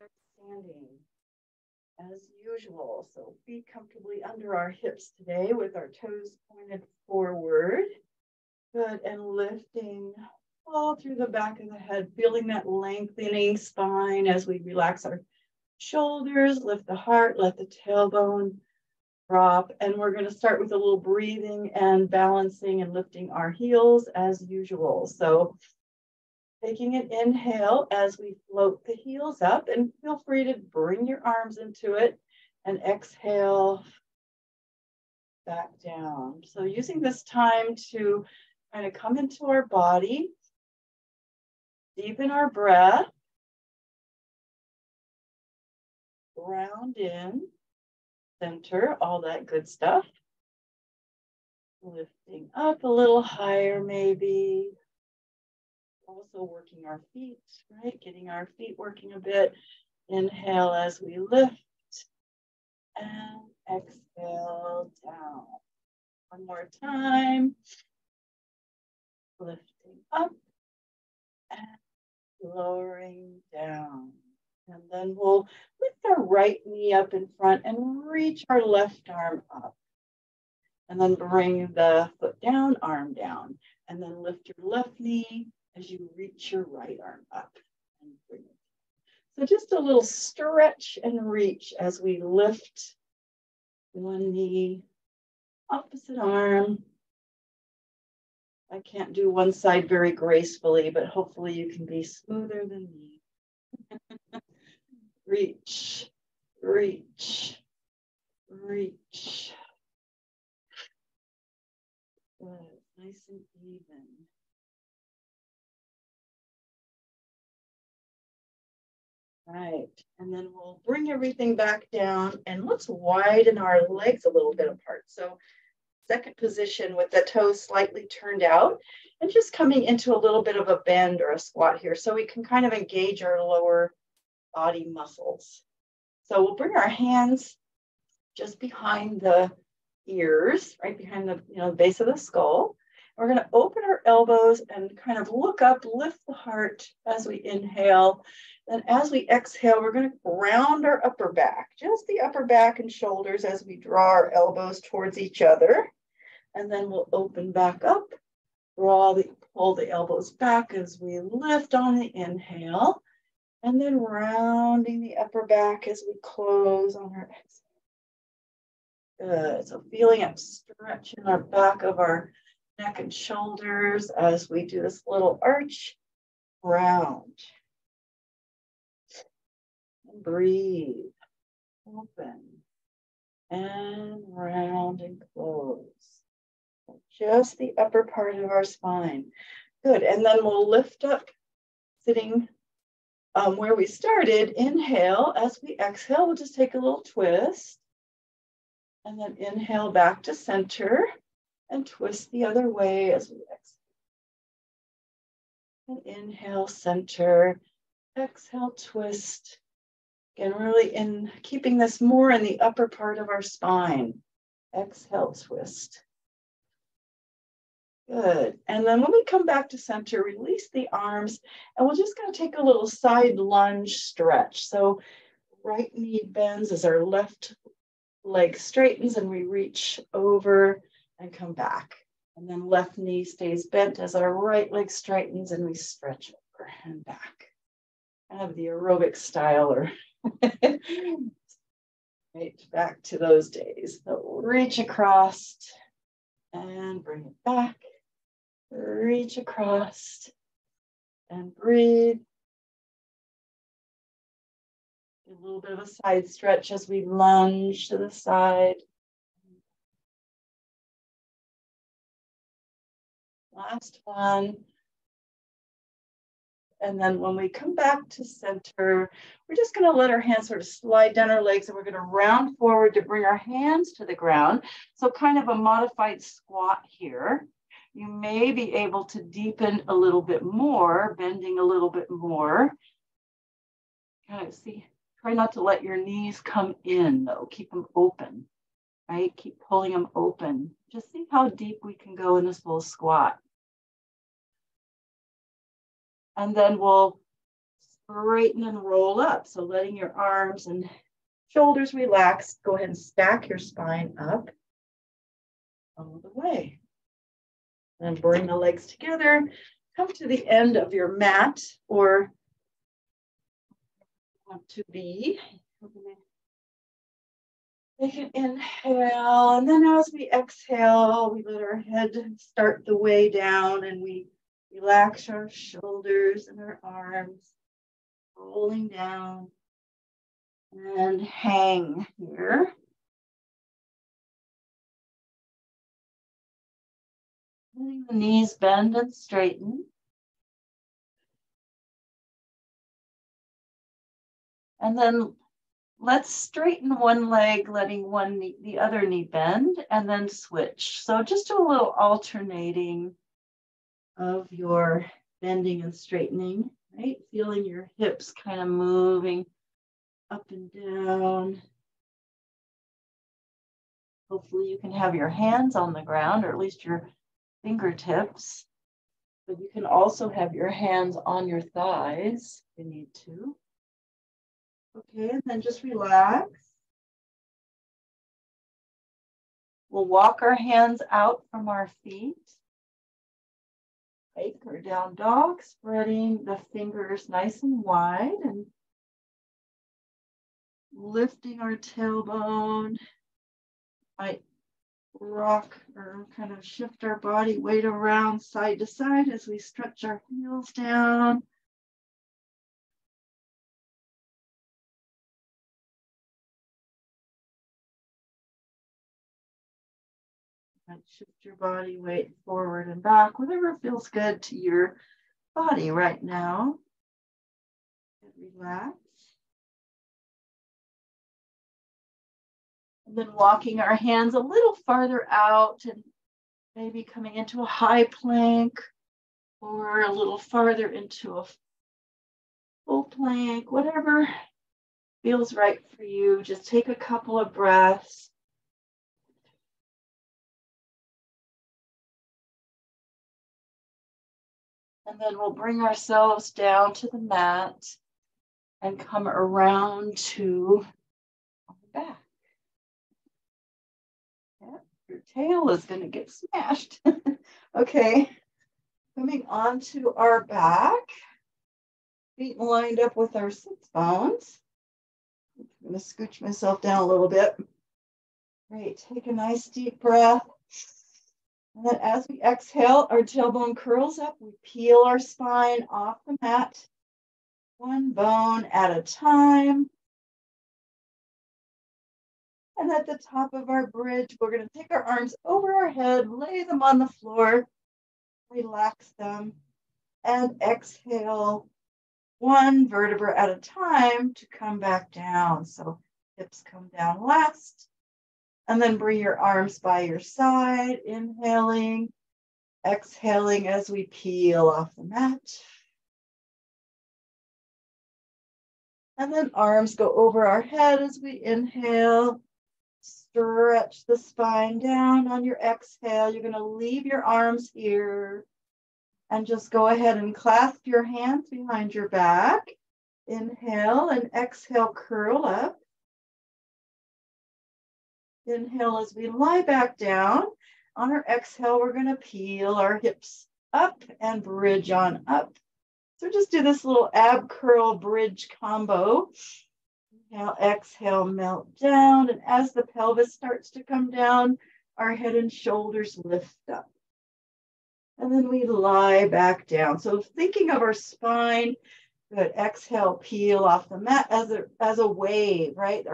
start standing as usual. So feet comfortably under our hips today with our toes pointed forward. Good, and lifting all through the back of the head, feeling that lengthening spine as we relax our shoulders, lift the heart, let the tailbone drop. And we're going to start with a little breathing and balancing and lifting our heels as usual. So taking an inhale as we float the heels up, and feel free to bring your arms into it, and exhale back down. So using this time to kind of come into our body, deepen our breath, ground in, center, all that good stuff. Lifting up a little higher maybe. Also working our feet, right? Getting our feet working a bit. Inhale as we lift and exhale down. One more time. Lifting up and lowering down. And then we'll lift our right knee up in front and reach our left arm up. And then bring the foot down, arm down. And then lift your left knee as you reach your right arm up. And bring it. So just a little stretch and reach as we lift one knee, opposite arm. I can't do one side very gracefully, but hopefully you can be smoother than me. Reach, reach, reach. Good, nice and even. Right, and then we'll bring everything back down and let's widen our legs a little bit apart. So second position with the toes slightly turned out and just coming into a little bit of a bend or a squat here so we can kind of engage our lower body muscles. So we'll bring our hands just behind the ears, right behind the base of the skull. We're going to open our elbows and kind of look up, lift the heart as we inhale. Then as we exhale, we're going to ground our upper back, just the upper back and shoulders as we draw our elbows towards each other. And then we'll open back up, pull the elbows back as we lift on the inhale. And then rounding the upper back as we close on our exhale. Good, so feeling a stretch in our back of our neck and shoulders as we do this little arch, round. And breathe, open, and round and close. Just the upper part of our spine. Good, and then we'll lift up, sitting where we started. Inhale, as we exhale, we'll just take a little twist. And then inhale back to center and twist the other way as we exhale. And inhale, center, exhale, twist. Again, really keeping this more in the upper part of our spine. Exhale, twist. Good. And then when we come back to center, release the arms, and we're just going to take a little side lunge stretch. So right knee bends as our left leg straightens and we reach over and come back. And then left knee stays bent as our right leg straightens and we stretch over and back. Kind of the aerobic style, or right back to those days. So reach across and bring it back. Reach across and breathe. A little bit of a side stretch as we lunge to the side. Last one. And then when we come back to center, we're just going to let our hands sort of slide down our legs, and we're going to round forward to bring our hands to the ground. So kind of a modified squat here. You may be able to deepen a little bit more, bending a little bit more. Kind of see, try not to let your knees come in though. Keep them open, right? Keep pulling them open. Just see how deep we can go in this little squat. And then we'll straighten and roll up. So letting your arms and shoulders relax. Go ahead and stack your spine up all the way. And bring the legs together. Come to the end of your mat or want to be. Take an inhale, and then as we exhale, we let our head start the way down and we relax our shoulders and our arms, rolling down and hang here. Letting the knees bend and straighten. And then let's straighten one leg, letting the other knee bend, and then switch. So just do a little alternating of your bending and straightening, right? Feeling your hips kind of moving up and down. Hopefully you can have your hands on the ground, or at least your fingertips, but you can also have your hands on your thighs if you need to. Okay, and then just relax. We'll walk our hands out from our feet. Take our down dog, spreading the fingers nice and wide and lifting our tailbone. Might rock or kind of shift our body weight around side to side as we stretch our heels down. And shift your body weight forward and back, whatever feels good to your body right now. And relax. And then walking our hands a little farther out and maybe coming into a high plank or a little farther into a full plank, whatever feels right for you. Just take a couple of breaths. And then we'll bring ourselves down to the mat and come around to the back. Yeah, your tail is going to get smashed. Okay, coming onto our back, feet lined up with our sits bones. I'm going to scooch myself down a little bit. Great, take a nice deep breath. And then as we exhale, our tailbone curls up. We peel our spine off the mat, one bone at a time. And at the top of our bridge, we're going to take our arms over our head, lay them on the floor, relax them, and exhale one vertebra at a time to come back down. So hips come down last. And then bring your arms by your side, inhaling, exhaling as we peel off the mat. And then arms go over our head as we inhale. Stretch the spine down on your exhale. You're going to leave your arms here and just go ahead and clasp your hands behind your back. Inhale and exhale, curl up. Inhale as we lie back down. On our exhale, we're going to peel our hips up and bridge on up. So just do this little ab curl bridge combo. Inhale, exhale, melt down. And as the pelvis starts to come down, our head and shoulders lift up. And then we lie back down. So thinking of our spine, good. Exhale, peel off the mat as a wave, right?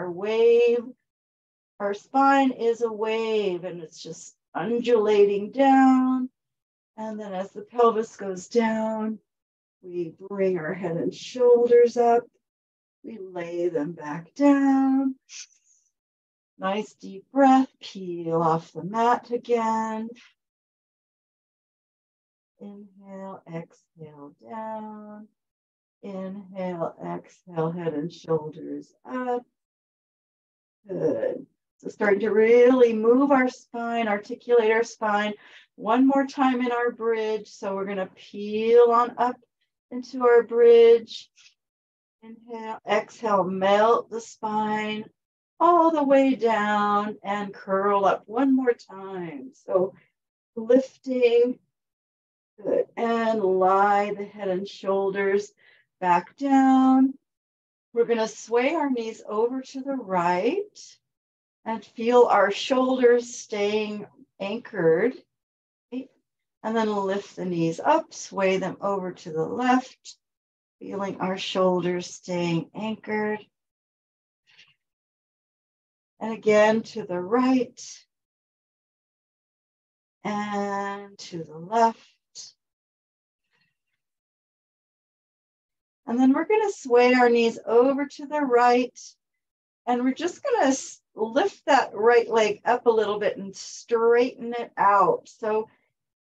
Our spine is a wave and it's just undulating down. And then as the pelvis goes down, we bring our head and shoulders up. We lay them back down. Nice deep breath. Peel off the mat again. Inhale, exhale down. Inhale, exhale, head and shoulders up. Good. So starting to really move our spine, articulate our spine. One more time in our bridge. So we're going to peel on up into our bridge. Inhale, exhale, melt the spine all the way down and curl up one more time. So lifting, good, and lie the head and shoulders back down. We're going to sway our knees over to the right and feel our shoulders staying anchored. And then lift the knees up, sway them over to the left, feeling our shoulders staying anchored. And again to the right and to the left. And then we're going to sway our knees over to the right. And we're just going to lift that right leg up a little bit and straighten it out. So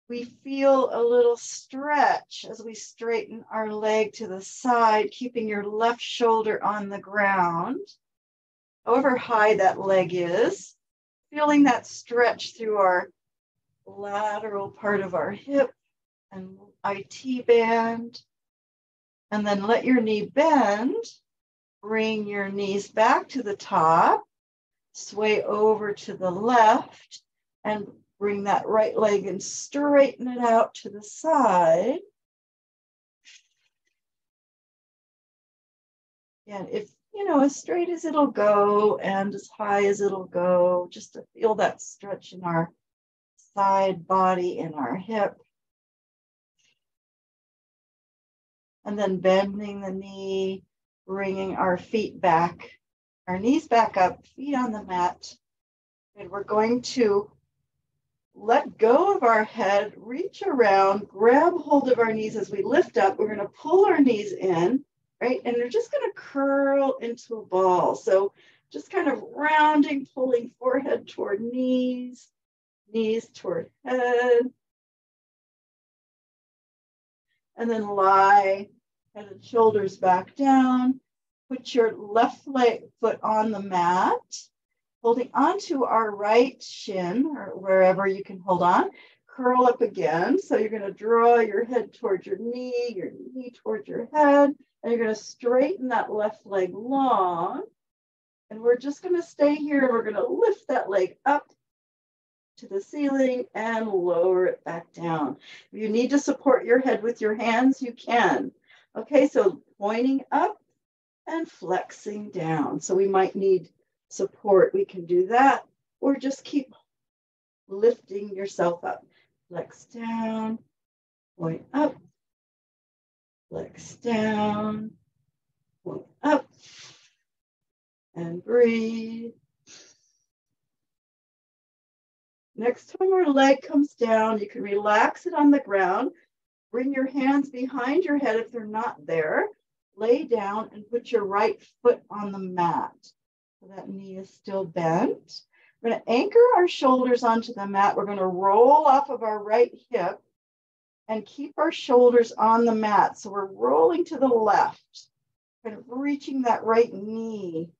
we feel a little stretch as we straighten our leg to the side, keeping your left shoulder on the ground. However high that leg is, feeling that stretch through our lateral part of our hip and IT band. And then let your knee bend. Bring your knees back to the top. Sway over to the left and bring that right leg and straighten it out to the side. And if, as straight as it'll go and as high as it'll go, just to feel that stretch in our side body and our hip. And then bending the knee, bringing our feet back, our knees back up, feet on the mat. And we're going to let go of our head, reach around, grab hold of our knees as we lift up. We're going to pull our knees in, right? And we're just going to curl into a ball. So just kind of rounding, pulling forehead toward knees, knees toward head. And then lie head and shoulders back down. Put your left foot on the mat, holding onto our right shin or wherever you can hold on. Curl up again. So you're going to draw your head towards your knee towards your head, and you're going to straighten that left leg long. And we're just going to stay here, and we're going to lift that leg up to the ceiling and lower it back down. If you need to support your head with your hands, you can. Okay, so pointing up and flexing down. So we might need support. We can do that, or just keep lifting yourself up. Flex down, point up, flex down, point up, and breathe. Next time our leg comes down, you can relax it on the ground. Bring your hands behind your head if they're not there. Lay down and put your right foot on the mat. So that knee is still bent. We're going to anchor our shoulders onto the mat. We're going to roll off of our right hip and keep our shoulders on the mat. So we're rolling to the left, kind of reaching that right knee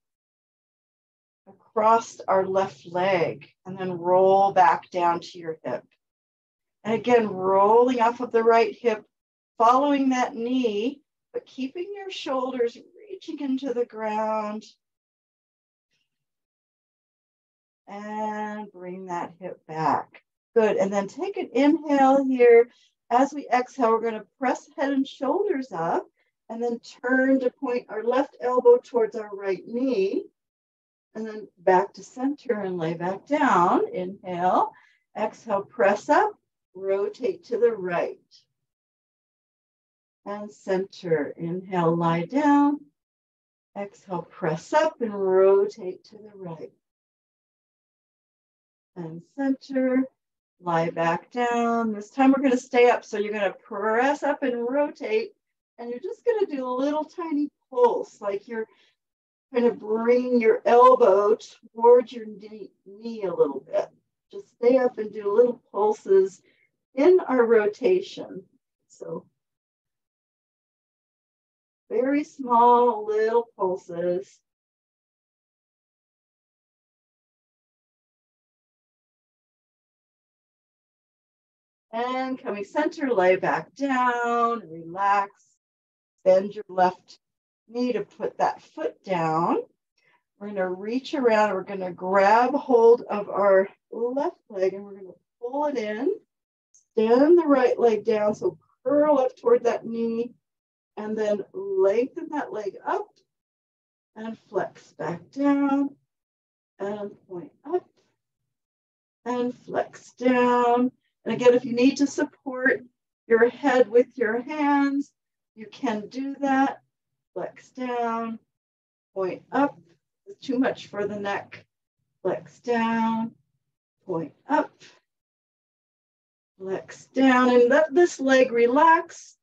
across our left leg, and then roll back down to your hip. And again, rolling off of the right hip, following that knee, but keeping your shoulders reaching into the ground. And bring that hip back. Good. And then take an inhale here. As we exhale, we're going to press head and shoulders up, and then turn to point our left elbow towards our right knee. And then back to center and lay back down. Inhale. Exhale, press up. Rotate to the right. And center. Inhale, lie down. Exhale, press up and rotate to the right. And center. Lie back down. This time we're going to stay up. So you're going to press up and rotate. And you're just going to do a little tiny pulse, like you're kind of bring your elbow towards your knee a little bit. Just stay up and do little pulses in our rotation. So very small little pulses. And coming center, lay back down, relax. Bend your left knee to put that foot down. We're going to reach around. We're going to grab hold of our left leg and we're going to pull it in. Stand the right leg down. So curl up toward that knee and then lengthen that leg up and flex back down and point up and flex down. And again, if you need to support your head with your hands, you can do that. Flex down, point up. It's too much for the neck. Flex down, point up, flex down, and let this leg relax.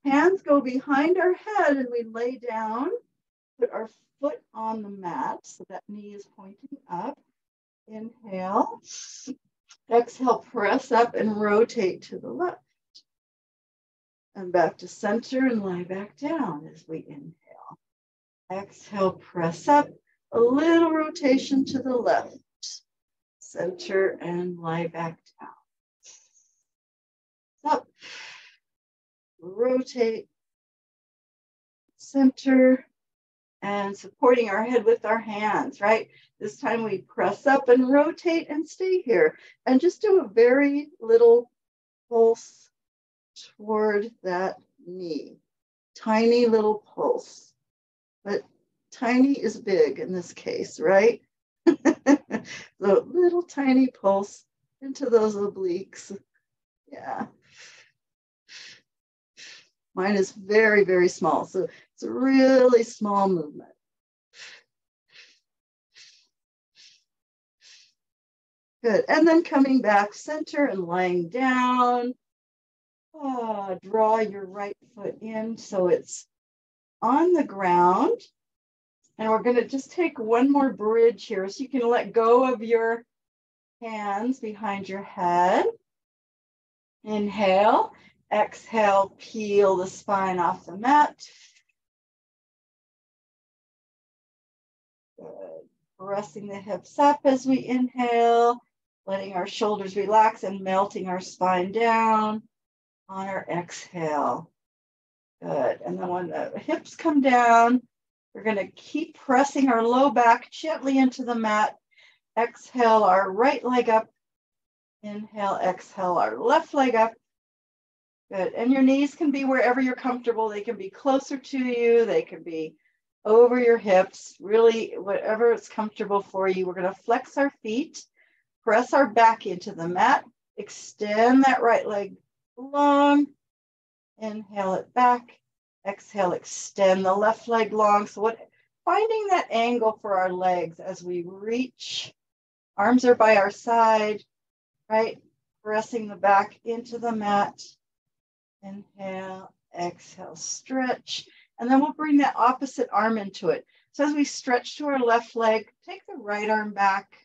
Hands go behind our head and we lay down. Put our foot on the mat so that knee is pointing up. Inhale. Exhale, press up and rotate to the left. And back to center and lie back down as we inhale. Exhale, press up. A little rotation to the left. Center and lie back down. Up. Rotate. Center. And supporting our head with our hands, right? This time we press up and rotate and stay here. And just do a very little pulse toward that knee. Tiny little pulse. But tiny is big in this case, right? The little tiny pulse into those obliques. Yeah. Mine is very, very small. So it's a really small movement. Good. And then coming back center and lying down. Draw your right foot in so it's on the ground. And we're going to just take one more bridge here so you can let go of your hands behind your head. Inhale. Exhale, peel the spine off the mat. Good. Pressing the hips up as we inhale, letting our shoulders relax and melting our spine down on our exhale. Good. And then when the hips come down, we're going to keep pressing our low back gently into the mat. Exhale our right leg up. Inhale, exhale our left leg up. Good. And your knees can be wherever you're comfortable. They can be closer to you. They can be over your hips. Really, whatever is comfortable for you. We're going to flex our feet, press our back into the mat, extend that right leg long. Inhale it back. Exhale, extend the left leg long. So finding that angle for our legs as we reach. Arms are by our side, right? Pressing the back into the mat. Inhale, exhale, stretch. And then we'll bring that opposite arm into it. So as we stretch to our left leg, take the right arm back.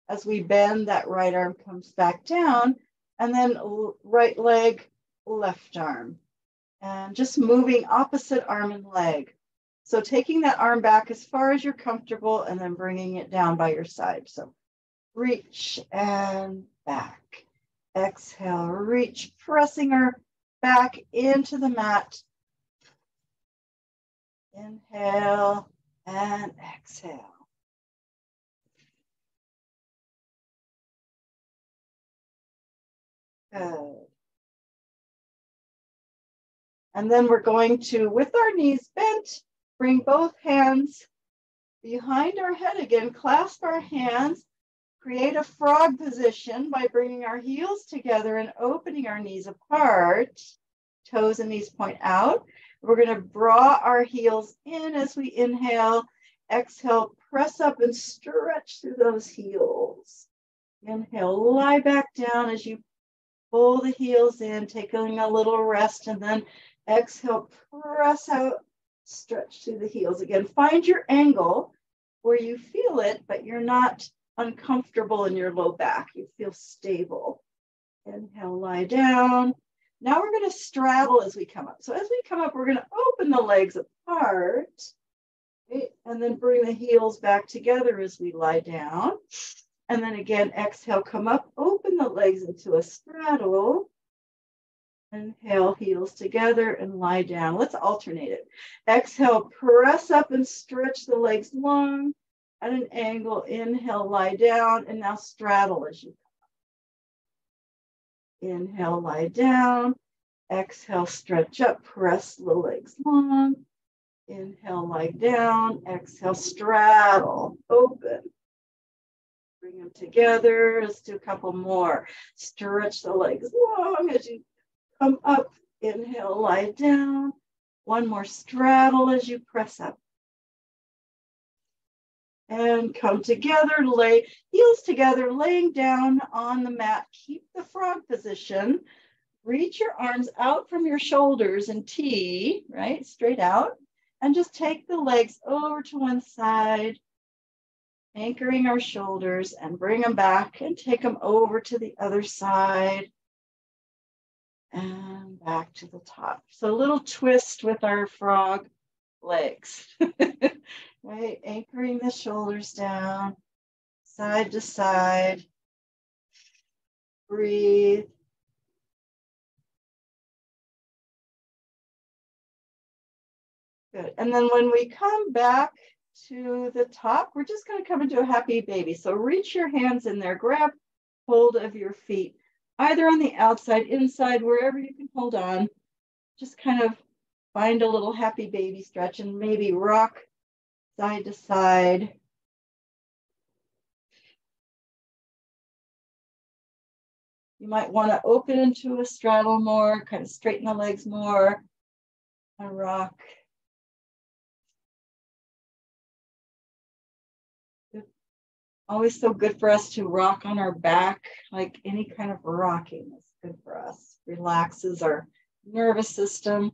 As we bend, that right arm comes back down. And then right leg, left arm. And just moving opposite arm and leg. So taking that arm back as far as you're comfortable and then bringing it down by your side. So reach and back. Exhale, reach, pressing our back into the mat. Inhale and exhale. Good. And then we're going to, with our knees bent, bring both hands behind our head again, clasp our hands, create a frog position by bringing our heels together and opening our knees apart. Toes and knees point out. We're going to draw our heels in as we inhale. Exhale, press up and stretch through those heels. Inhale, lie back down as you pull the heels in, taking a little rest, and then exhale, press out, stretch through the heels. Again, find your angle where you feel it, but you're not uncomfortable in your low back. You feel stable. Inhale, lie down. Now we're going to straddle as we come up. So as we come up, we're going to open the legs apart, okay? And then bring the heels back together as we lie down. And then again, exhale, come up, open the legs into a straddle. Inhale, heels together and lie down. Let's alternate it. Exhale, press up and stretch the legs long at an angle. Inhale, lie down, and now straddle as you come. Inhale, lie down. Exhale, stretch up, press the legs long. Inhale, lie down. Exhale, straddle, open. Bring them together. Let's do a couple more. Stretch the legs long as you come up. Inhale, lie down. One more straddle as you press up. And come together, lay heels together, laying down on the mat. Keep the frog position. Reach your arms out from your shoulders in T, right? Straight out. And just take the legs over to one side, anchoring our shoulders, and bring them back and take them over to the other side. And back to the top. So a little twist with our frog legs, right? Anchoring the shoulders down, side to side. Breathe. Good. And then when we come back to the top, we're just going to come into a happy baby. So reach your hands in there, grab hold of your feet, either on the outside, inside, wherever you can hold on. Just kind of find a little happy baby stretch and maybe rock side to side. You might want to open into a straddle more, kind of straighten the legs more, and rock. Always so good for us to rock on our back, like any kind of rocking is good for us. Relaxes our nervous system.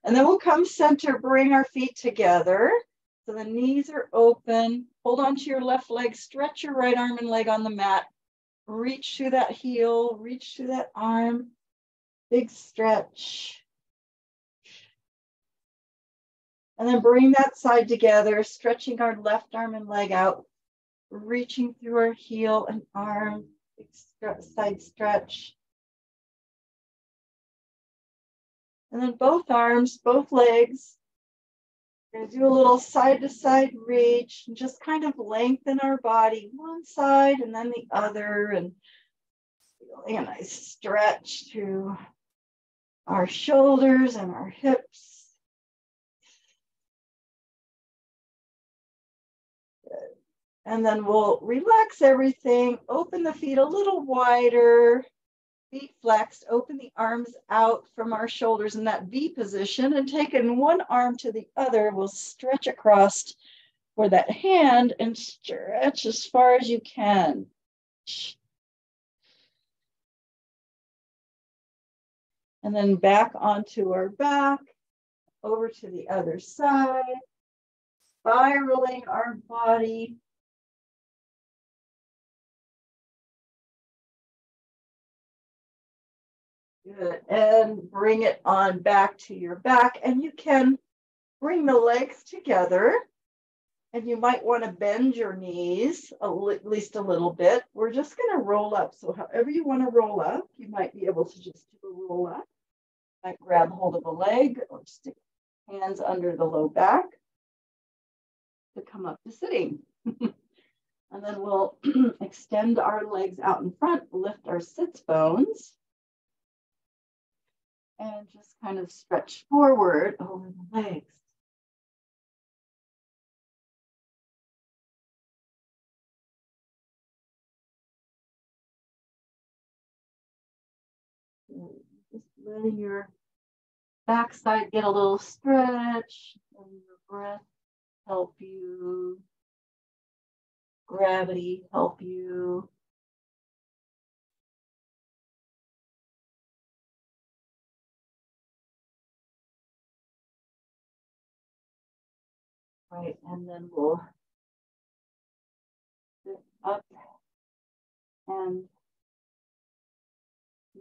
And then we'll come center, bring our feet together. So the knees are open. Hold on to your left leg, stretch your right arm and leg on the mat. Reach through that heel, reach through that arm. Big stretch. And then bring that side together, stretching our left arm and leg out. Reaching through our heel and arm, side stretch. And then both arms, both legs. We're going to do a little side to side reach and just kind of lengthen our body, one side and then the other, and feeling a nice stretch through our shoulders and our hips. And then we'll relax everything, open the feet a little wider, feet flexed, open the arms out from our shoulders in that V position, and taking one arm to the other, we'll stretch across for that hand and stretch as far as you can. And then back onto our back, over to the other side, spiraling our body. Good. And bring it on back to your back. And you can bring the legs together. And you might want to bend your knees at least a little bit. We're just going to roll up. So however you want to roll up, you might be able to just do a roll up. You might grab hold of a leg or stick hands under the low back to come up to sitting. And then we'll extend our legs out in front, lift our sits bones. And just kind of stretch forward over the legs. Just letting your backside get a little stretch, and your breath help you, gravity help you. Right, and then we'll sit up and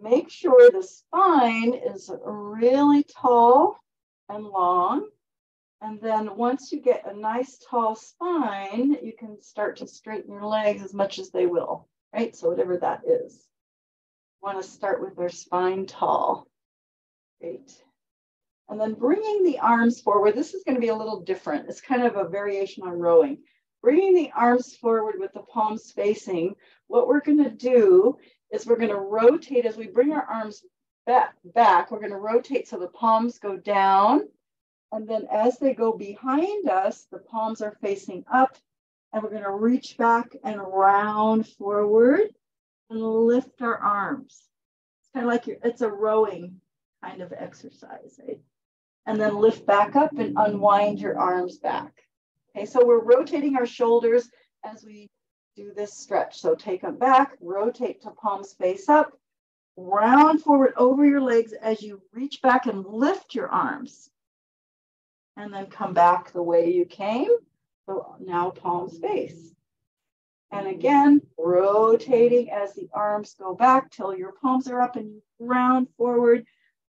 make sure the spine is really tall and long. And then once you get a nice tall spine, you can start to straighten your legs as much as they will, right? So whatever that is. Want to start with our spine tall. Great. And then bringing the arms forward. This is going to be a little different. It's kind of a variation on rowing. Bringing the arms forward with the palms facing. What we're going to do is we're going to rotate as we bring our arms back. We're going to rotate so the palms go down. And then as they go behind us, the palms are facing up. And we're going to reach back and round forward and lift our arms. It's kind of like it's a rowing kind of exercise, right? And then lift back up and unwind your arms back. Okay, so we're rotating our shoulders as we do this stretch. So take them back, rotate to palms face up, round forward over your legs as you reach back and lift your arms. And then come back the way you came. So now palms face. And again, rotating as the arms go back till your palms are up and you round forward,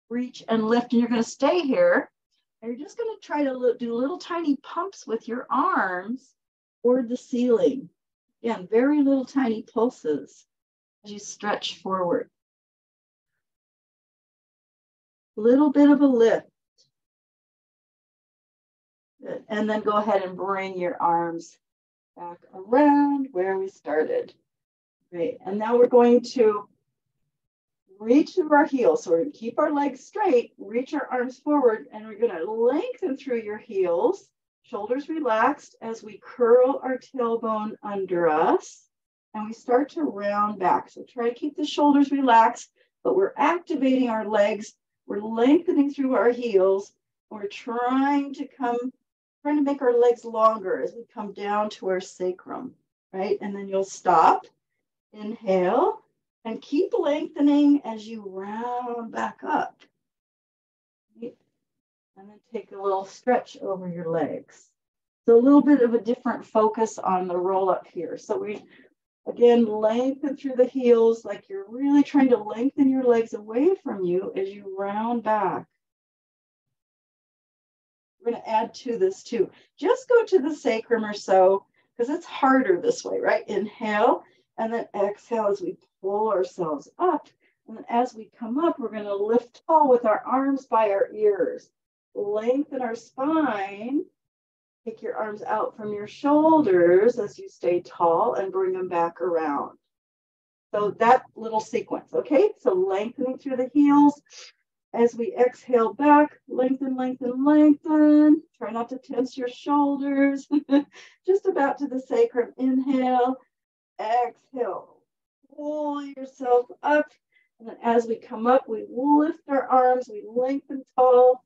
reach and lift. And you're going to stay here. And you're just going to try to do little tiny pumps with your arms toward the ceiling. Again, very little tiny pulses as you stretch forward. Little bit of a lift. Good. And then go ahead and bring your arms back around where we started. Great. And now we're going to reach through our heels. So we're going to keep our legs straight, reach our arms forward, and we're going to lengthen through your heels, shoulders relaxed as we curl our tailbone under us. And we start to round back. So try to keep the shoulders relaxed, but we're activating our legs. We're lengthening through our heels. We're trying to make our legs longer as we come down to our sacrum, right? And then you'll stop, inhale, and keep lengthening as you round back up. Right? And then take a little stretch over your legs. So a little bit of a different focus on the roll up here. So we, again, lengthen through the heels like you're really trying to lengthen your legs away from you as you round back. We're going to add to this too. Just go to the sacrum or so, because it's harder this way, right? Inhale, and then exhale as we pull ourselves up. And then as we come up, we're going to lift tall with our arms by our ears. Lengthen our spine. Take your arms out from your shoulders as you stay tall and bring them back around. So that little sequence, okay? So lengthening through the heels. As we exhale back, lengthen, lengthen, lengthen. Try not to tense your shoulders. Just about to the sacrum. Inhale, exhale. Pull yourself up. And then as we come up, we lift our arms, we lengthen tall.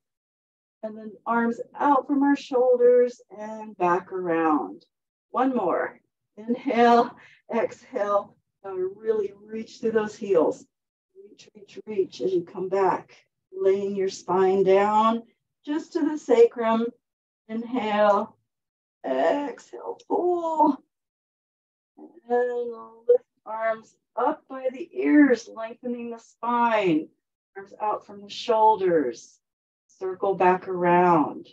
And then arms out from our shoulders and back around. One more. Inhale, exhale. And really reach through those heels. Reach, reach, reach as you come back. Laying your spine down just to the sacrum. Inhale, exhale, pull. And lift arms up by the ears, lengthening the spine. Arms out from the shoulders. Circle back around.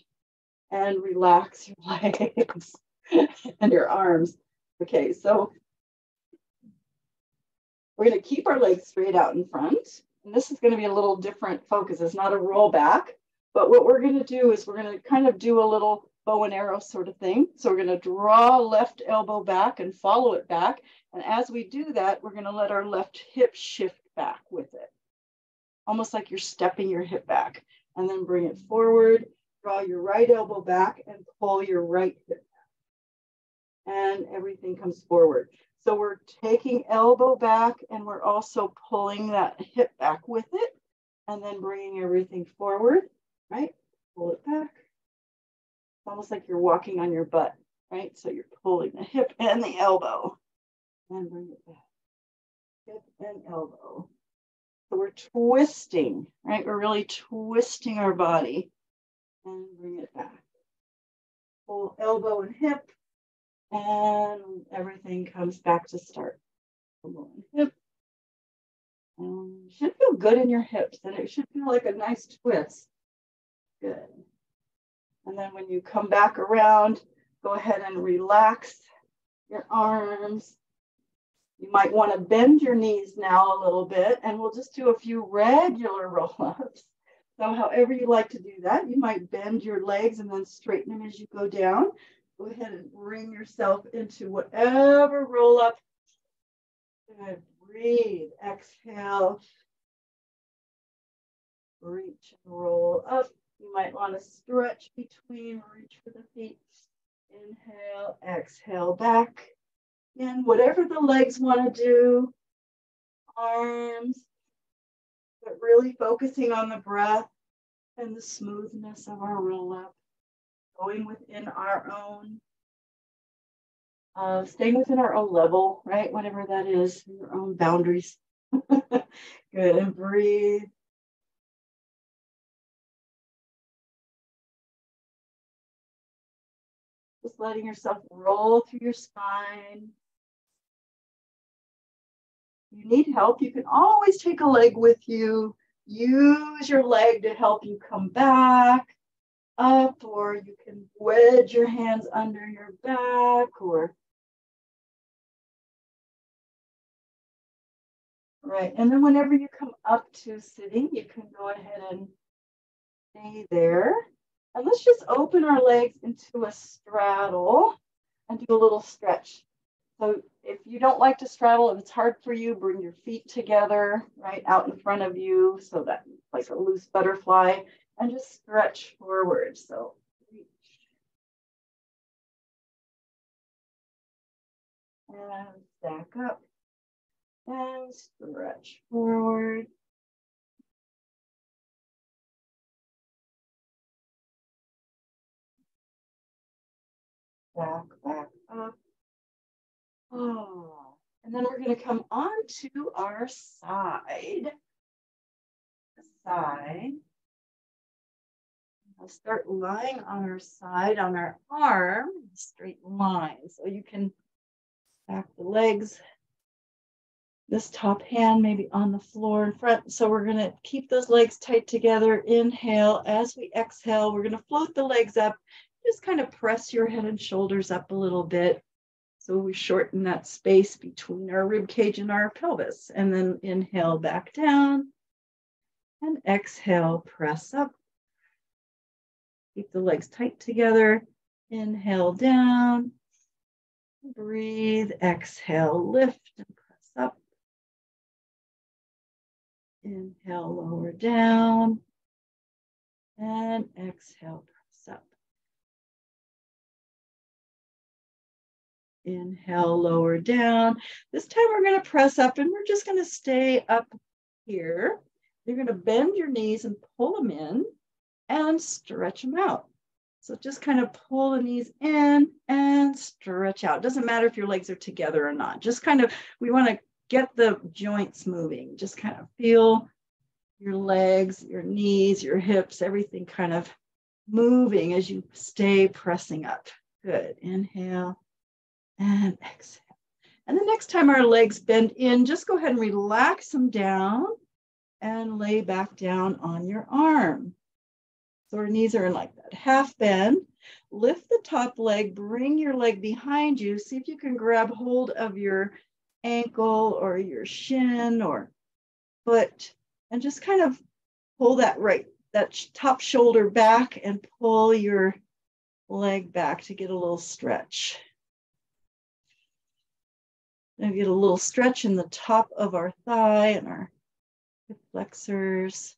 And relax your legs and your arms. Okay, so we're going to keep our legs straight out in front. And this is going to be a little different focus. It's not a roll back, but what we're going to do is we're going to kind of do a little bow and arrow sort of thing. So we're going to draw left elbow back and follow it back. And as we do that, we're going to let our left hip shift back with it. Almost like you're stepping your hip back. And then bring it forward, draw your right elbow back and pull your right hip back. And everything comes forward. So we're taking elbow back and we're also pulling that hip back with it and then bringing everything forward, right? Pull it back. It's almost like you're walking on your butt, right? So you're pulling the hip and the elbow and bring it back. Hip and elbow. So we're twisting, right? We're really twisting our body and bring it back. Pull elbow and hip. And everything comes back to start. Hip. And it should feel good in your hips, and it should feel like a nice twist. Good. And then when you come back around, go ahead and relax your arms. You might want to bend your knees now a little bit, and we'll just do a few regular roll-ups. So however you like to do that, you might bend your legs and then straighten them as you go down. Go ahead and bring yourself into whatever roll up. Good. Breathe. Exhale. Reach and roll up. You might want to stretch between, reach for the feet. Inhale, exhale, back. And whatever the legs want to do, arms, but really focusing on the breath and the smoothness of our roll up, going within our own, staying within our own level, right? Whatever that is, your own boundaries. Good, and breathe. Just letting yourself roll through your spine. You need help, you can always take a leg with you. Use your leg to help you come back up, or you can wedge your hands under your back, or right. And then whenever you come up to sitting, you can go ahead and stay there. And let's just open our legs into a straddle and do a little stretch. So if you don't like to straddle, if it's hard for you, bring your feet together right out in front of you so that like a loose butterfly, and just stretch forward. So reach and stack up and stretch forward. Back up. Oh, and then we're going to come on to our side. I'll start lying on our side, on our arm, straight line. So you can stack the legs, this top hand maybe on the floor in front. So we're going to keep those legs tight together. Inhale. As we exhale, we're going to float the legs up. Just kind of press your head and shoulders up a little bit. So we shorten that space between our rib cage and our pelvis. And then inhale back down. And exhale, press up. Keep the legs tight together. Inhale down. Breathe. Exhale, lift and press up. Inhale, lower down. And exhale, press up. Inhale, lower down. This time we're going to press up, and we're just going to stay up here. You're going to bend your knees and pull them in and stretch them out. So just kind of pull the knees in and stretch out. Doesn't matter if your legs are together or not. Just kind of, we want to get the joints moving. Just kind of feel your legs, your knees, your hips, everything kind of moving as you stay pressing up. Good. Inhale and exhale. And the next time our legs bend in, just go ahead and relax them down and lay back down on your arm. So our knees are in like that half bend. Lift the top leg, bring your leg behind you. See if you can grab hold of your ankle or your shin or foot, and just kind of pull that top shoulder back and pull your leg back to get a little stretch. And get a little stretch in the top of our thigh and our hip flexors.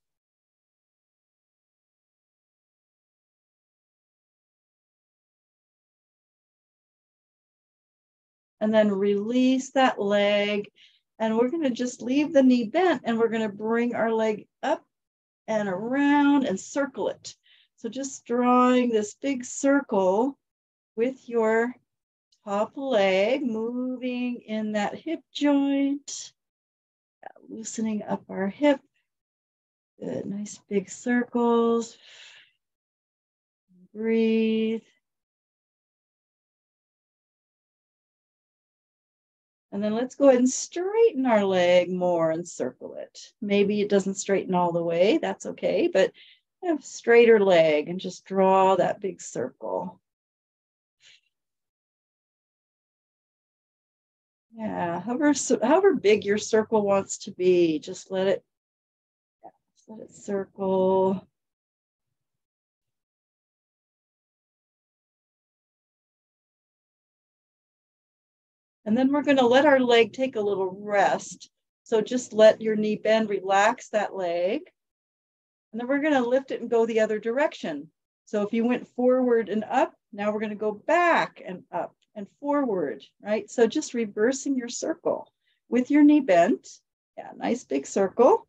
And then release that leg. And we're going to just leave the knee bent, and we're going to bring our leg up and around and circle it. So just drawing this big circle with your top leg, moving in that hip joint, loosening up our hip. Good, nice big circles. Breathe. And then let's go ahead and straighten our leg more and circle it. Maybe it doesn't straighten all the way, that's okay, but have a straighter leg and just draw that big circle. Yeah, however big your circle wants to be, just let it Let it circle. And then we're going to let our leg take a little rest. So just let your knee bend, relax that leg. And then we're going to lift it and go the other direction. So if you went forward and up, now we're going to go back and up and forward, right? So just reversing your circle with your knee bent. Yeah, nice big circle.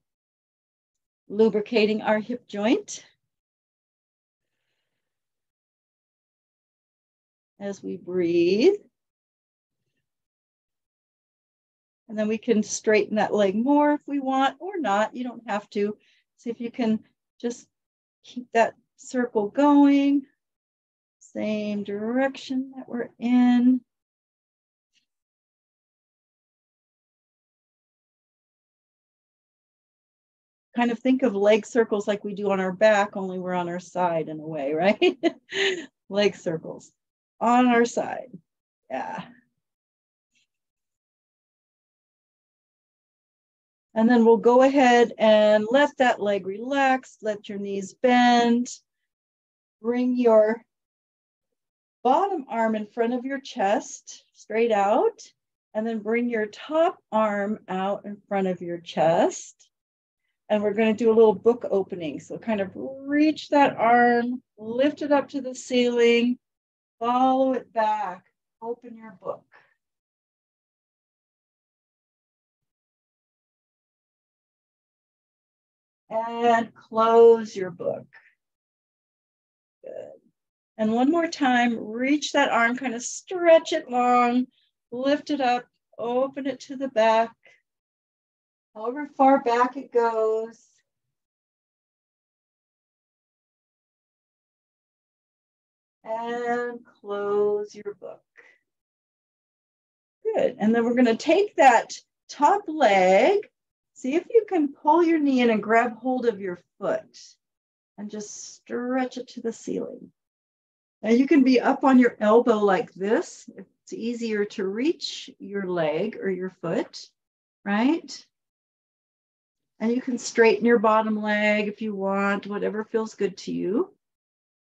Lubricating our hip joint. As we breathe. And then we can straighten that leg more if we want or not. You don't have to. See if you can just keep that circle going. Same direction that we're in. Kind of think of leg circles like we do on our back, only we're on our side in a way, right? Leg circles on our side. Yeah. And then we'll go ahead and let that leg relax. Let your knees bend. Bring your bottom arm in front of your chest, straight out. And then bring your top arm out in front of your chest. And we're going to do a little book opening. So kind of reach that arm, lift it up to the ceiling, follow it back, open your book. And close your book. Good. And one more time, reach that arm, kind of stretch it long, lift it up, open it to the back. However far back it goes. And close your book. Good. And then we're going to take that top leg. See if you can pull your knee in and grab hold of your foot and just stretch it to the ceiling. Now you can be up on your elbow like this. It's easier to reach your leg or your foot, right? And you can straighten your bottom leg if you want, whatever feels good to you.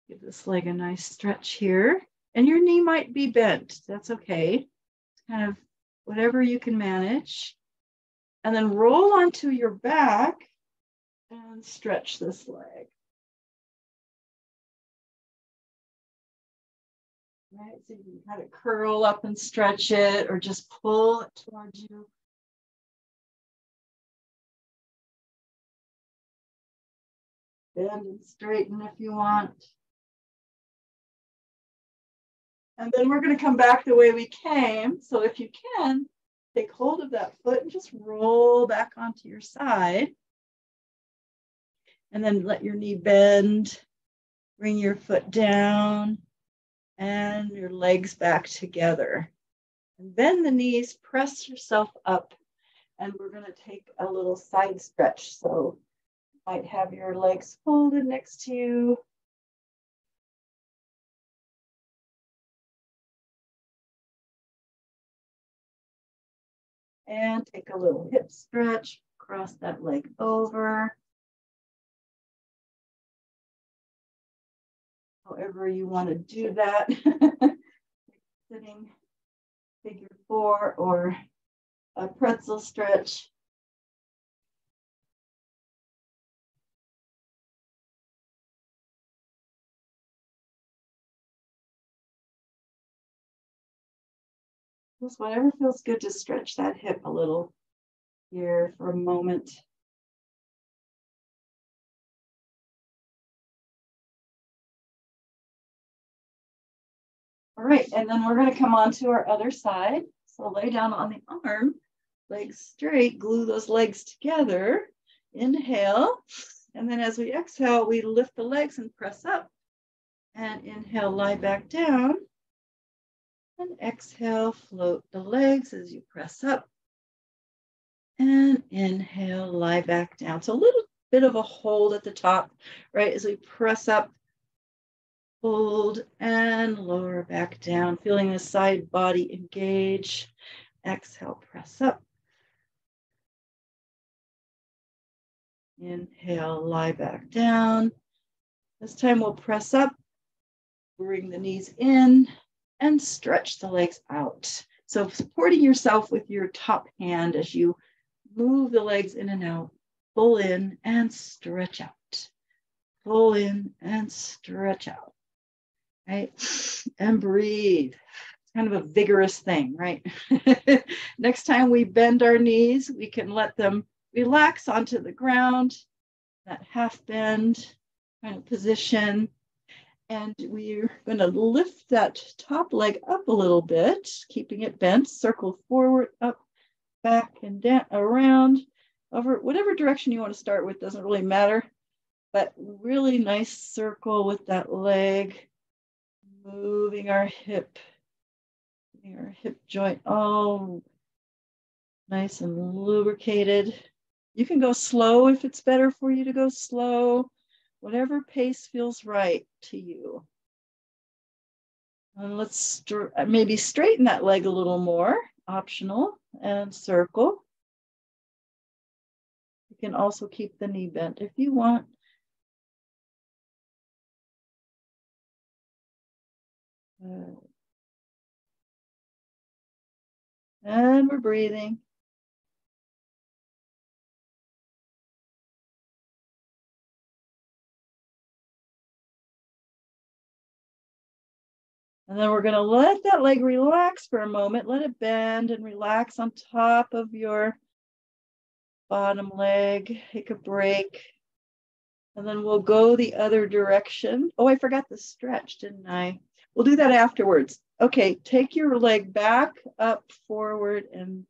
Give this leg a nice stretch here. And your knee might be bent. That's okay. It's kind of whatever you can manage. And then roll onto your back and stretch this leg. Right, so you can kind of curl up and stretch it or just pull it towards you. Bend and straighten if you want. And then we're going to come back the way we came. So if you can, take hold of that foot and just roll back onto your side. And then let your knee bend. Bring your foot down and your legs back together. And bend the knees, press yourself up. And we're going to take a little side stretch. So you might have your legs folded next to you. And take a little hip stretch, cross that leg over. However you want to do that. Sitting figure 4 or a pretzel stretch. Just whatever feels good to stretch that hip a little here for a moment. All right, and then we're going to come on to our other side. So lay down on the arm, legs straight, glue those legs together. Inhale, and then as we exhale, we lift the legs and press up. And inhale, lie back down. And exhale, float the legs as you press up. And inhale, lie back down. So a little bit of a hold at the top, right? As we press up, hold, and lower back down. Feeling the side body engage. Exhale, press up. Inhale, lie back down. This time we'll press up, bring the knees in, and stretch the legs out. So supporting yourself with your top hand as you move the legs in and out. Pull in and stretch out. Pull in and stretch out. Right? And breathe. It's kind of a vigorous thing, right? Next time we bend our knees, we can let them relax onto the ground, that half bend kind of position. And we're going to lift that top leg up a little bit, keeping it bent, circle forward, up, back, and down, around, over, whatever direction you want to start with, doesn't really matter. But really nice circle with that leg, moving our hip joint all nice and lubricated. You can go slow if it's better for you to go slow, whatever pace feels right to you. And let's maybe straighten that leg a little more, optional, and circle. You can also keep the knee bent if you want. And we're breathing. And then we're going to let that leg relax for a moment. Let it bend and relax on top of your bottom leg. Take a break. And then we'll go the other direction. Oh, I forgot the stretch, didn't I? We'll do that afterwards. Okay, take your leg back, up, forward, and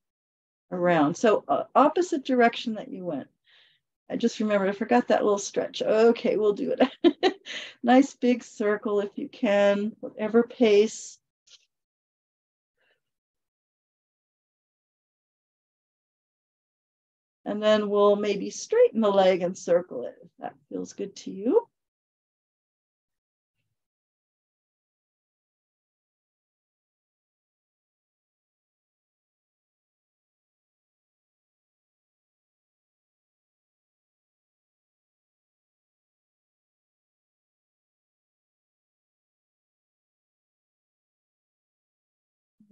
around. So opposite direction that you went. I just remembered, I forgot that little stretch. Okay, we'll do it. Nice big circle if you can, whatever pace. And then we'll maybe straighten the leg and circle it if that feels good to you.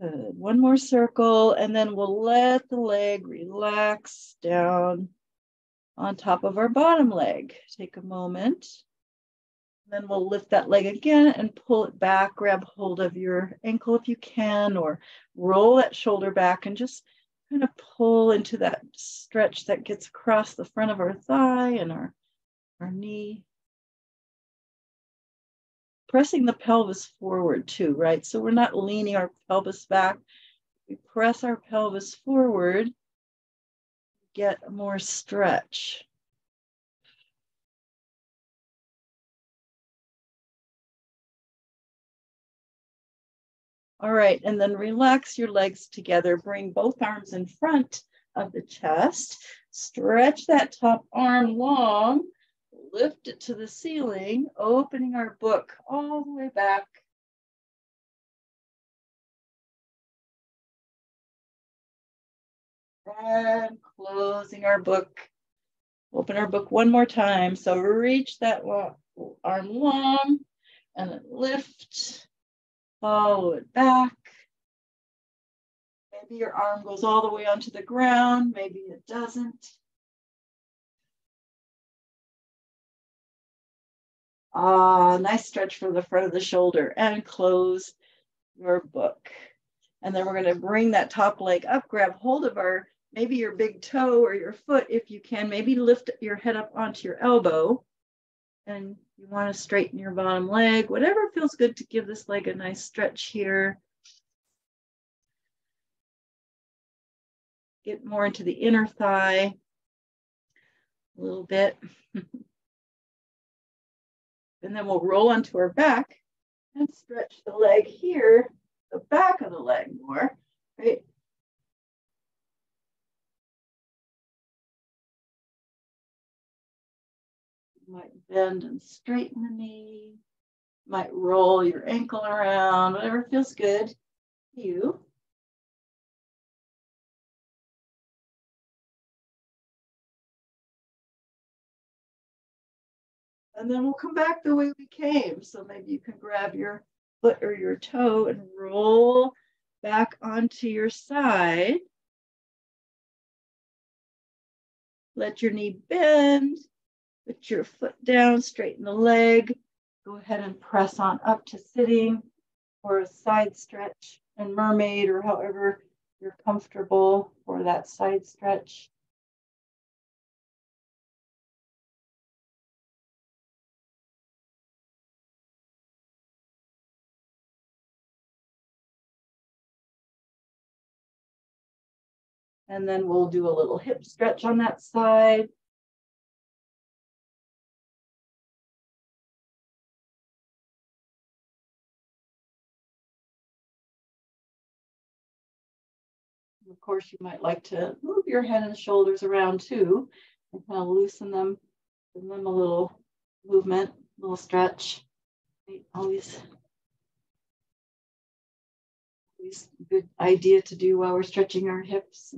Good. One more circle, and then we'll let the leg relax down on top of our bottom leg. Take a moment. Then we'll lift that leg again and pull it back. Grab hold of your ankle if you can, or roll that shoulder back and just kind of pull into that stretch that gets across the front of our thigh and our knee. Pressing the pelvis forward too, right? So we're not leaning our pelvis back. We press our pelvis forward, get more stretch. All right, and then relax your legs together. Bring both arms in front of the chest. Stretch that top arm long. Lift it to the ceiling, opening our book all the way back. And closing our book. Open our book one more time. So reach that arm long and then lift. Follow it back. Maybe your arm goes all the way onto the ground. Maybe it doesn't. Nice stretch from the front of the shoulder and close your book. And then we're going to bring that top leg up, grab hold of maybe your big toe or your foot if you can. Maybe lift your head up onto your elbow. And you want to straighten your bottom leg, whatever feels good to give this leg a nice stretch here. Get more into the inner thigh a little bit. And then we'll roll onto our back and stretch the leg here, the back of the leg more, right? You might bend and straighten the knee. You might roll your ankle around, whatever feels good to you. And then we'll come back the way we came. So maybe you can grab your foot or your toe and roll back onto your side. Let your knee bend. Put your foot down, straighten the leg. Go ahead and press on up to sitting or a side stretch and mermaid or however you're comfortable for that side stretch. And then we'll do a little hip stretch on that side. Of course, you might like to move your head and shoulders around too and kind of loosen them, give them a little movement, a little stretch. Always a good idea to do while we're stretching our hips.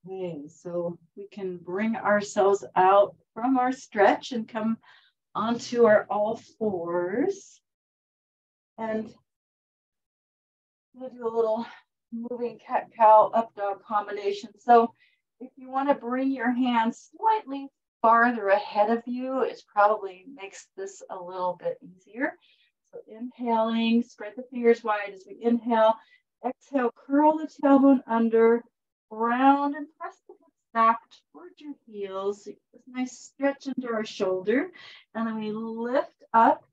Okay, so we can bring ourselves out from our stretch and come onto our all fours. And we'll do a little moving cat-cow up-dog combination. So if you want to bring your hands slightly farther ahead of you, it probably makes this a little bit easier. So inhaling, spread the fingers wide as we inhale. Exhale, curl the tailbone under, round and press the hips back towards your heels. Nice stretch into our shoulder. And then we lift up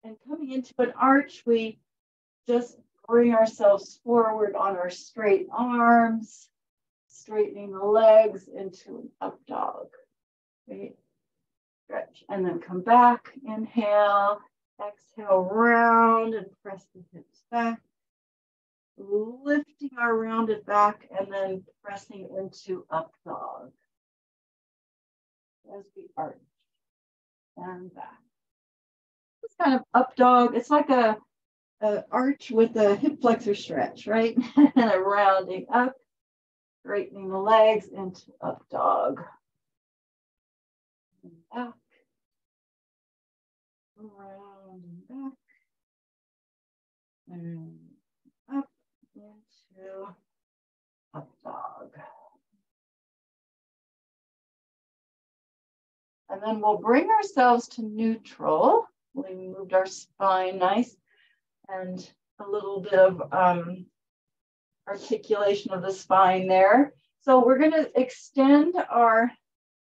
and coming into an arch, we just bring ourselves forward on our straight arms, straightening the legs into an up dog. Right? Stretch and then come back. Inhale, exhale, round and press the hips back. Lifting our rounded back and then pressing into up dog as we arch and back. It's kind of up dog. It's like a arch with a hip flexor stretch, right? And a rounding up, straightening the legs into up dog. And back, around and back, and up into up dog. And then we'll bring ourselves to neutral. We moved our spine nice and a little bit of articulation of the spine there. So we're going to extend our,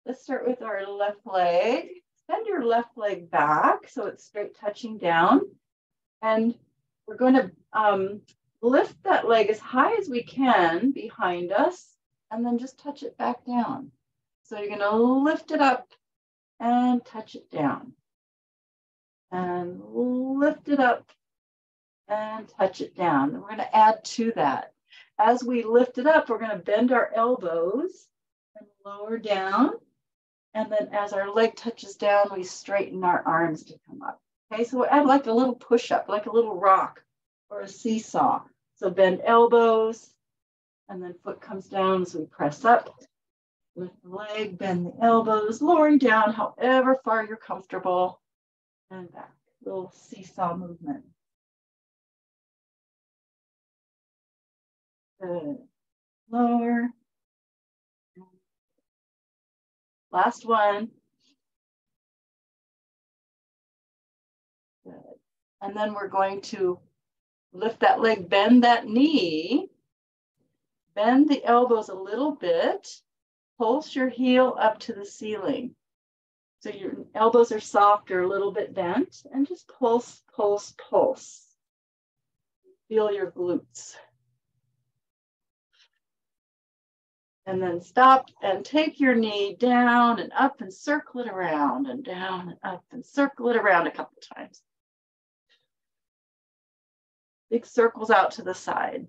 let's start with our left leg. Extend your left leg back so it's straight touching down. And we're going to lift that leg as high as we can behind us and then just touch it back down. So you're going to lift it up and touch it down. And lift it up and touch it down. And we're going to add to that. As we lift it up, we're going to bend our elbows and lower down. And then as our leg touches down, we straighten our arms to come up. Okay, so we'll add like a little push-up, like a little rock or a seesaw. So bend elbows, and then foot comes down as we press up. Lift the leg, bend the elbows, lowering down however far you're comfortable. And back, little seesaw movement. Good. Lower. Last one. Good. And then we're going to lift that leg, bend that knee, bend the elbows a little bit, pulse your heel up to the ceiling. So your elbows are soft or a little bit bent, and just pulse, pulse, pulse. Feel your glutes. And then stop and take your knee down and up and circle it around and down and up and circle it around a couple times. Big circles out to the side.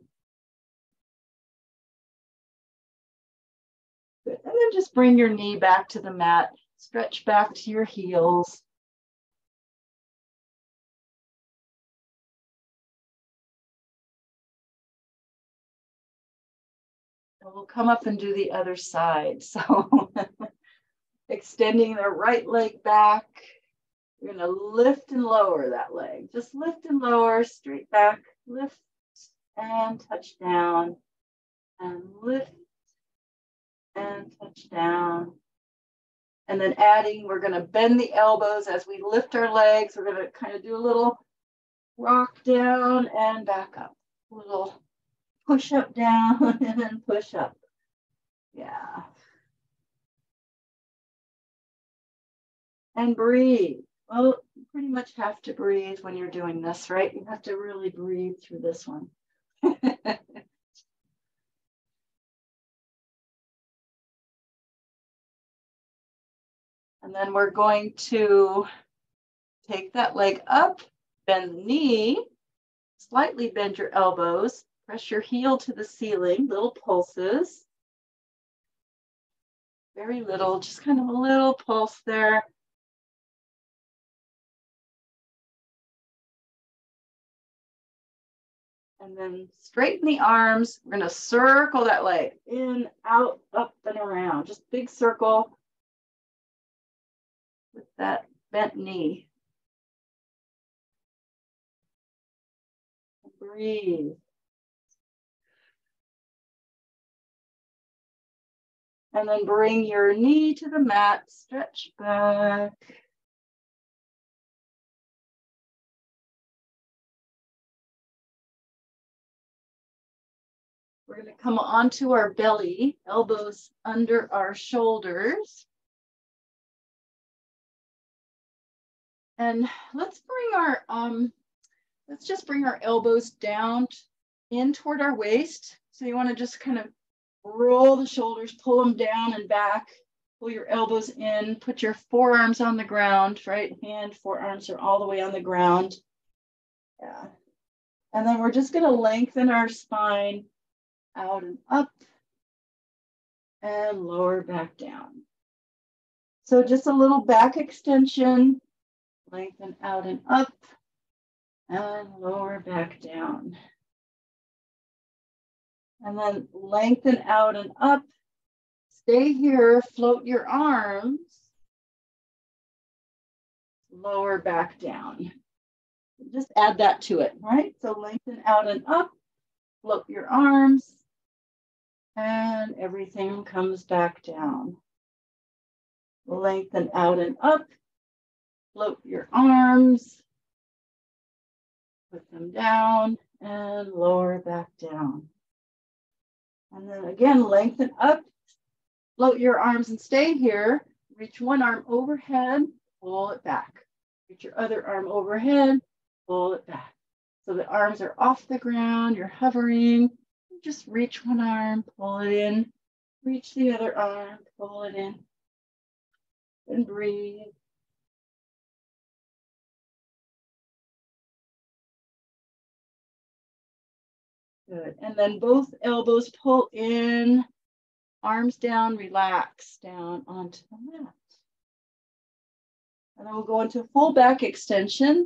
Good. And then just bring your knee back to the mat. Stretch back to your heels. And we'll come up and do the other side. So extending the right leg back. You're going to lift and lower that leg. Just lift and lower, straight back, lift and touch down, and lift and touch down. And then adding, we're going to bend the elbows as we lift our legs. We're going to kind of do a little rock down and back up. A little push up down and push up. Yeah. And breathe. Well, you pretty much have to breathe when you're doing this, right? You have to really breathe through this one. And then we're going to take that leg up, bend the knee, slightly bend your elbows, press your heel to the ceiling, little pulses. Very little, just kind of a little pulse there. And then straighten the arms. We're going to circle that leg in, out, up, and around. Just big circle with that bent knee. Breathe. And then bring your knee to the mat, stretch back. We're going to come onto our belly, elbows under our shoulders. And let's just bring our elbows down in toward our waist. So you want to just kind of roll the shoulders, pull them down and back, pull your elbows in, put your forearms on the ground, right hand, forearms are all the way on the ground. Yeah. And then we're just going to lengthen our spine out and up and lower back down. So just a little back extension, lengthen out and up and lower back down. And then lengthen out and up. Stay here, float your arms, lower back down. Just add that to it, right? So lengthen out and up, float your arms, and everything comes back down. Lengthen out and up, float your arms, put them down, and lower back down. And then again, lengthen up, float your arms and stay here. Reach one arm overhead, pull it back. Reach your other arm overhead, pull it back. So the arms are off the ground, you're hovering. Just reach one arm, pull it in. Reach the other arm, pull it in. And breathe. Good. And then both elbows pull in, arms down, relax down onto the mat. And then we'll go into full back extension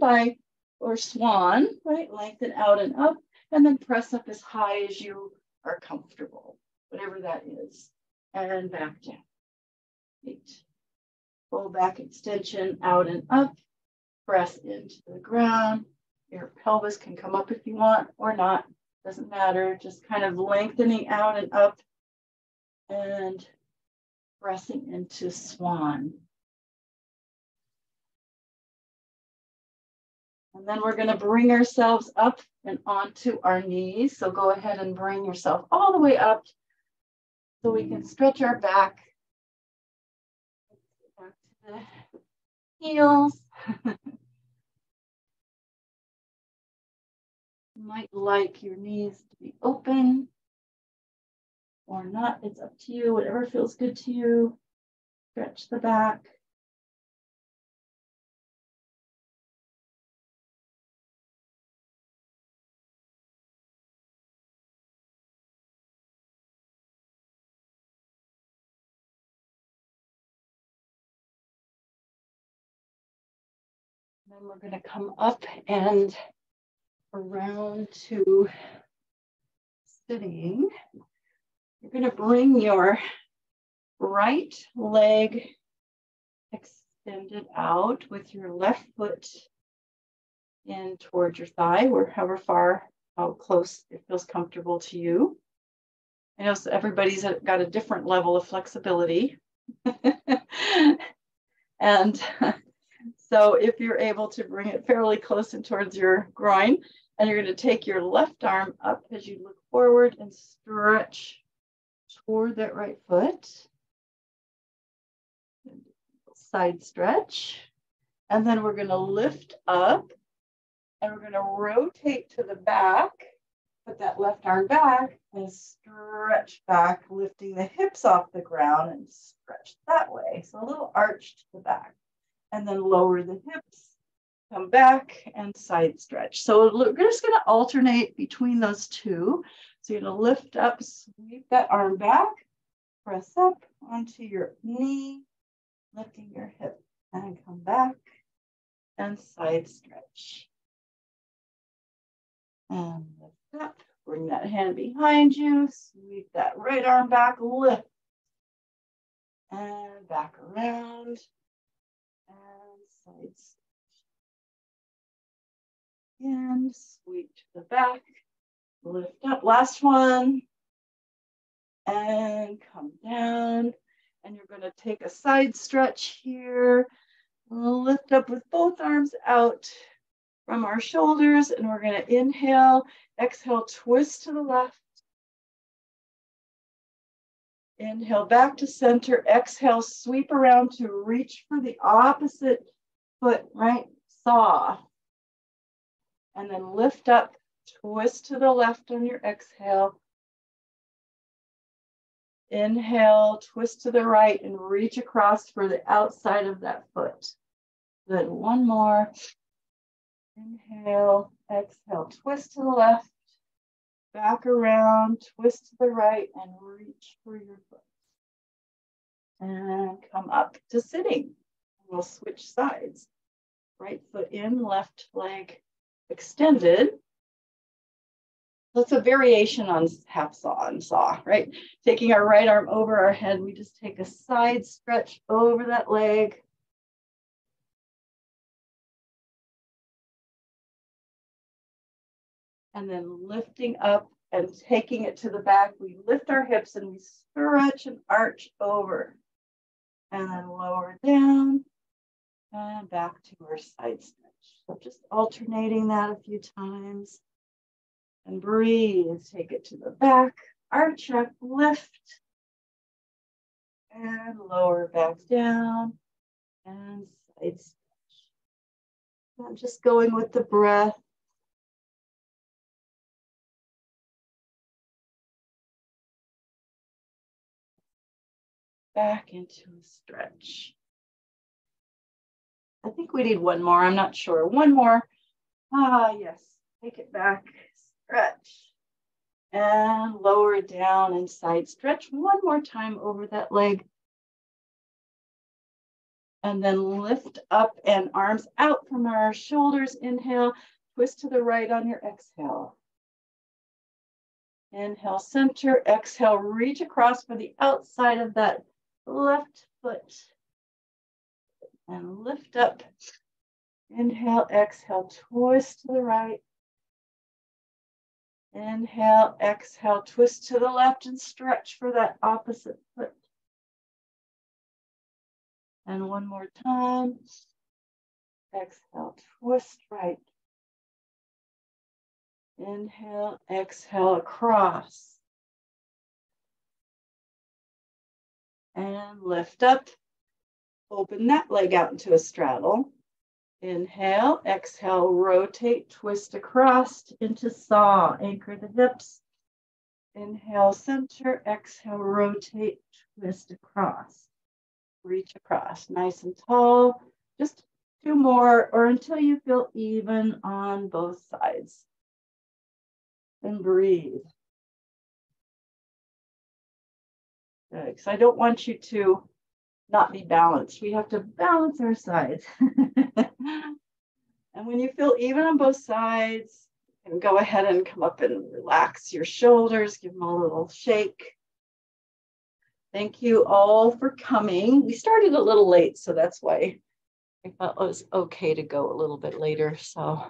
or swan, right? Lengthen out and up, and then press up as high as you are comfortable, whatever that is, and back down. Great. Full back extension, out and up, press into the ground. Your pelvis can come up if you want or not. Doesn't matter, just kind of lengthening out and up and pressing into swan. And then we're going to bring ourselves up and onto our knees. So go ahead and bring yourself all the way up so we can stretch our back. Back to the heels. You might like your knees to be open. or not. It's up to you, whatever feels good to you. Stretch the back. Then we're going to come up and around to sitting. You're going to bring your right leg extended out with your left foot in towards your thigh, or however far, how close it feels comfortable to you. I know everybody's got a different level of flexibility. And so if you're able to bring it fairly close in towards your groin, and you're going to take your left arm up as you look forward and stretch toward that right foot. Side stretch. And then we're going to lift up and we're going to rotate to the back, put that left arm back and stretch back, lifting the hips off the ground and stretch that way. So a little arch to the back. And then lower the hips, come back and side stretch. So we're just going to alternate between those two. So you're going to lift up, sweep that arm back, press up onto your knee, lifting your hip and come back and side stretch. And lift up, bring that hand behind you, sweep that right arm back, lift and back around. And side stretch. And sweep to the back, lift up, last one, and come down. And you're going to take a side stretch here, lift up with both arms out from our shoulders, and we're going to inhale, exhale, twist to the left. Inhale back to center, exhale, sweep around to reach for the opposite foot, right? Saw. And then lift up, twist to the left on your exhale. Inhale, twist to the right and reach across for the outside of that foot. Good, one more. Inhale, exhale, twist to the left, back around, twist to the right and reach for your foot. And come up to sitting. We'll switch sides. Right foot in, left leg extended. That's a variation on half saw and saw, right? Taking our right arm over our head, we just take a side stretch over that leg. And then lifting up and taking it to the back, we lift our hips and we stretch and arch over. And then lower down and back to our side stretch. So just alternating that a few times. And breathe, take it to the back, arch up, lift, and lower back down, and side stretch. I'm just going with the breath. Back into a stretch. I think we need one more, I'm not sure. One more. Yes, take it back. Stretch and lower it down and side stretch one more time over that leg. And then lift up and arms out from our shoulders. Inhale, twist to the right on your exhale. Inhale, center, exhale, reach across for the outside of that left foot. And lift up. Inhale, exhale, twist to the right. Inhale, exhale, twist to the left and stretch for that opposite foot. And one more time. Exhale, twist right. Inhale, exhale, across. And lift up. Open that leg out into a straddle. Inhale, exhale, rotate, twist across into saw. Anchor the hips. Inhale, center, exhale, rotate, twist across. Reach across, nice and tall. Just 2 more, or until you feel even on both sides. And breathe. Good, because I don't want you to not be balanced. We have to balance our sides. And when you feel even on both sides, you can go ahead and come up and relax your shoulders, give them a little shake. Thank you all for coming. We started a little late, so that's why I felt it was okay to go a little bit later. So